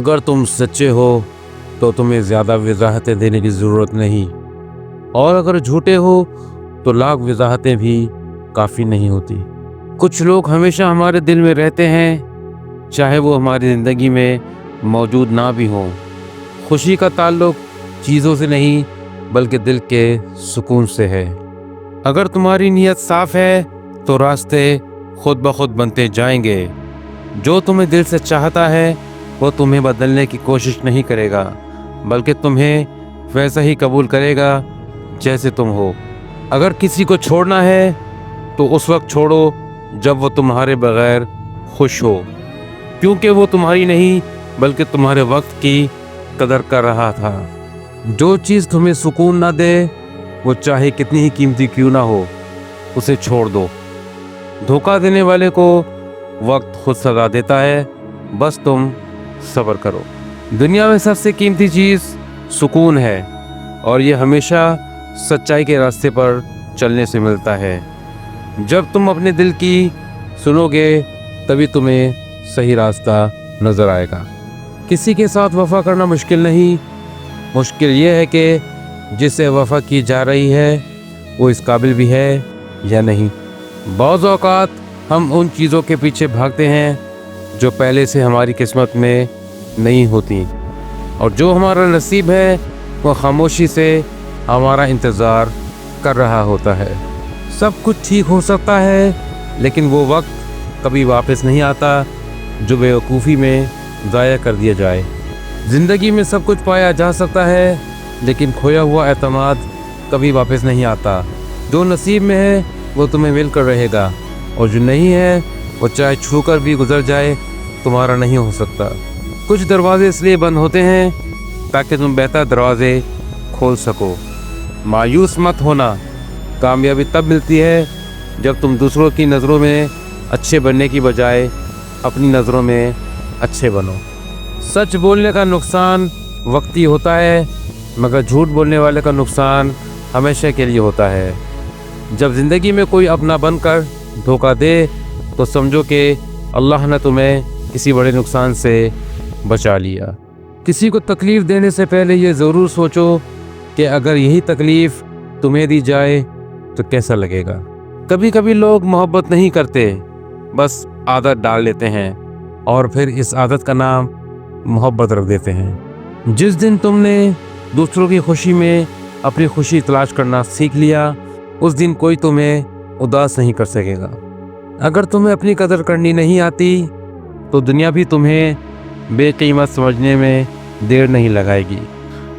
اگر تم سچے ہو تو تمہیں زیادہ وضاحتیں دینے کی ضرورت نہیں، اور اگر جھوٹے ہو تو لاکھ وضاحتیں بھی کافی نہیں ہوتی۔ کچھ لوگ ہمیشہ ہمارے دل میں رہتے ہیں، چاہے وہ ہماری زندگی میں موجود نہ بھی ہوں۔ خوشی کا تعلق چیزوں سے نہیں بلکہ دل کے سکون سے ہے۔ اگر تمہاری نیت صاف ہے تو راستے خود بخود بنتے جائیں گے۔ جو تمہیں دل سے چاہتا ہے وہ تمہیں بدلنے کی کوشش نہیں کرے گا، بلکہ تمہیں ویسا ہی قبول کرے گا جیسے تم ہو۔ اگر کسی کو چھوڑنا ہے تو اس وقت چھوڑو جب وہ تمہارے بغیر خوش ہو، کیونکہ وہ تمہاری نہیں بلکہ تمہارے وقت کی قدر کر رہا تھا۔ جو چیز تمہیں سکون نہ دے، وہ چاہے کتنی ہی قیمتی کیوں نہ ہو، اسے چھوڑ دو۔ دھوکہ دینے والے کو وقت خود سزا دیتا ہے، بس تم صبر کرو۔ دنیا میں سب سے قیمتی چیز سکون ہے، اور یہ ہمیشہ سچائی کے راستے پر چلنے سے ملتا ہے۔ جب تم اپنے دل کی سنو گے تبھی تمہیں صحیح راستہ نظر آئے گا۔ کسی کے ساتھ وفا کرنا مشکل نہیں، مشکل یہ ہے کہ جس سے وفا کی جا رہی ہے وہ اس قابل بھی ہے یا نہیں۔ بعض اوقات ہم ان چیزوں کے پیچھے بھاگتے ہیں جو پہلے سے ہماری قسمت میں نہیں ہوتی، اور جو ہمارا نصیب ہے وہ خاموشی سے ہمارا انتظار کر رہا ہوتا ہے۔ سب کچھ ٹھیک ہو سکتا ہے، لیکن وہ وقت کبھی واپس نہیں آتا جو بے وقوفی میں ضائع کر دیا جائے۔ زندگی میں سب کچھ پایا جا سکتا ہے، لیکن کھویا ہوا اعتماد کبھی واپس نہیں آتا۔ جو نصیب میں ہے وہ تمہیں مل کر رہے گا، اور جو نہیں ہے وہ چاہے چھو کر بھی گزر جائے تمہارا نہیں ہو سکتا۔ کچھ دروازے اس لیے بند ہوتے ہیں تاکہ تم بہتر دروازے کھول سکو۔ مایوس مت ہونا، کامیابی تب ملتی ہے جب تم دوسروں کی نظروں میں اچھے بننے کی بجائے اپنی نظروں میں اچھے بنو۔ سچ بولنے کا نقصان وقتی ہوتا ہے، مگر جھوٹ بولنے والے کا نقصان ہمیشہ کے لیے ہوتا ہے۔ جب زندگی میں کوئی اپنا بن کر دھوکہ دے تو سمجھو کہ اللہ نے تمہیں کسی بڑے نقصان سے بچا لیا۔ کسی کو تکلیف دینے سے پہلے یہ ضرور سوچو کہ اگر یہی تکلیف تمہیں دی جائے تو کیسا لگے گا۔ کبھی کبھی لوگ محبت نہیں کرتے، بس عادت ڈال لیتے ہیں، اور پھر اس عادت کا نام محبت رکھ دیتے ہیں۔ جس دن تم نے دوسروں کی خوشی میں اپنی خوشی تلاش کرنا سیکھ لیا، اس دن کوئی تمہیں اداس نہیں کر سکے گا۔ اگر تمہیں اپنی قدر کرنی نہیں آتی تو دنیا بھی تمہیں بے قیمت سمجھنے میں دیر نہیں لگائے گی۔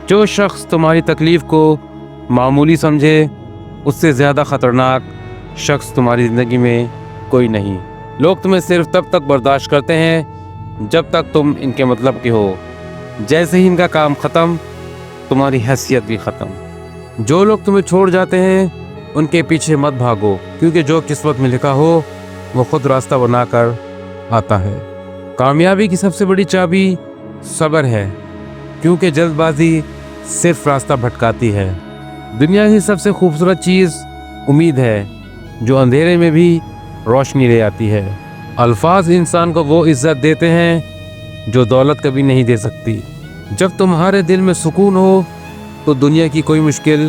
جو شخص تمہاری تکلیف کو معمولی سمجھے، اس سے زیادہ خطرناک شخص تمہاری زندگی میں کوئی نہیں۔ لوگ تمہیں صرف تب تک برداشت کرتے ہیں جب تک تم ان کے مطلب کے ہو۔ جیسے ہی ان کا کام ختم، تمہاری حیثیت بھی ختم۔ جو لوگ تمہیں چھوڑ جاتے ہیں ان کے پیچھے مت بھاگو، کیونکہ جو قسمت میں لکھا ہو وہ خود راستہ بنا کر آتا ہے۔ کامیابی کی سب سے بڑی چابی صبر ہے، کیونکہ جلد بازی صرف راستہ بھٹکاتی ہے۔ دنیا کی سب سے خوبصورت چیز امید ہے، جو اندھیرے میں بھی روشنی لے آتی ہے۔ الفاظ انسان کو وہ عزت دیتے ہیں جو دولت کبھی نہیں دے سکتی۔ جب تمہارے دل میں سکون ہو تو دنیا کی کوئی مشکل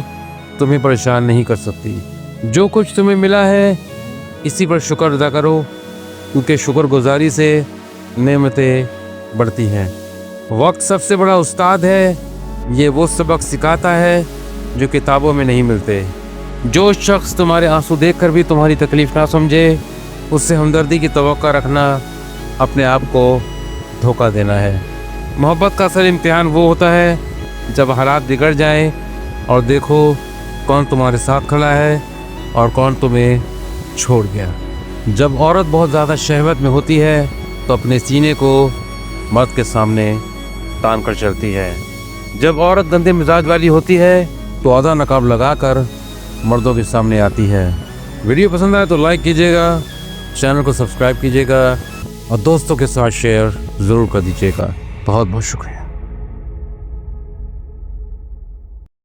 تمہیں پریشان نہیں کر سکتی۔ جو کچھ تمہیں ملا ہے اسی پر شکر ادا کرو، کیونکہ شکر گزاری سے نعمتیں بڑھتی ہیں۔ وقت سب سے بڑا استاد ہے، یہ وہ سبق سکھاتا ہے جو کتابوں میں نہیں ملتے۔ جو شخص تمہارے آنسو دیکھ کر بھی تمہاری تکلیف نہ سمجھے، اس سے ہمدردی کی توقع رکھنا اپنے آپ کو دھوکہ دینا ہے۔ محبت کا اصل امتحان وہ ہوتا ہے جب حالات بگڑ جائیں اور دیکھو کون تمہارے ساتھ کھڑا ہے اور کون تمہیں چھوڑ گیا۔ جب عورت بہت زیادہ شہوت میں ہوتی ہے تو اپنے سینے کو مرد کے سامنے تان کر چلتی ہے۔ جب عورت گندے مزاج والی ہوتی ہے تو آدھا نقاب لگا کر مردوں کے سامنے آتی ہے۔ ویڈیو پسند آئے تو لائک کیجیے گا، چینل کو سبسکرائب کیجیے گا، اور دوستوں کے ساتھ شیئر ضرور کر دیجیے گا۔ بہت بہت شکریہ۔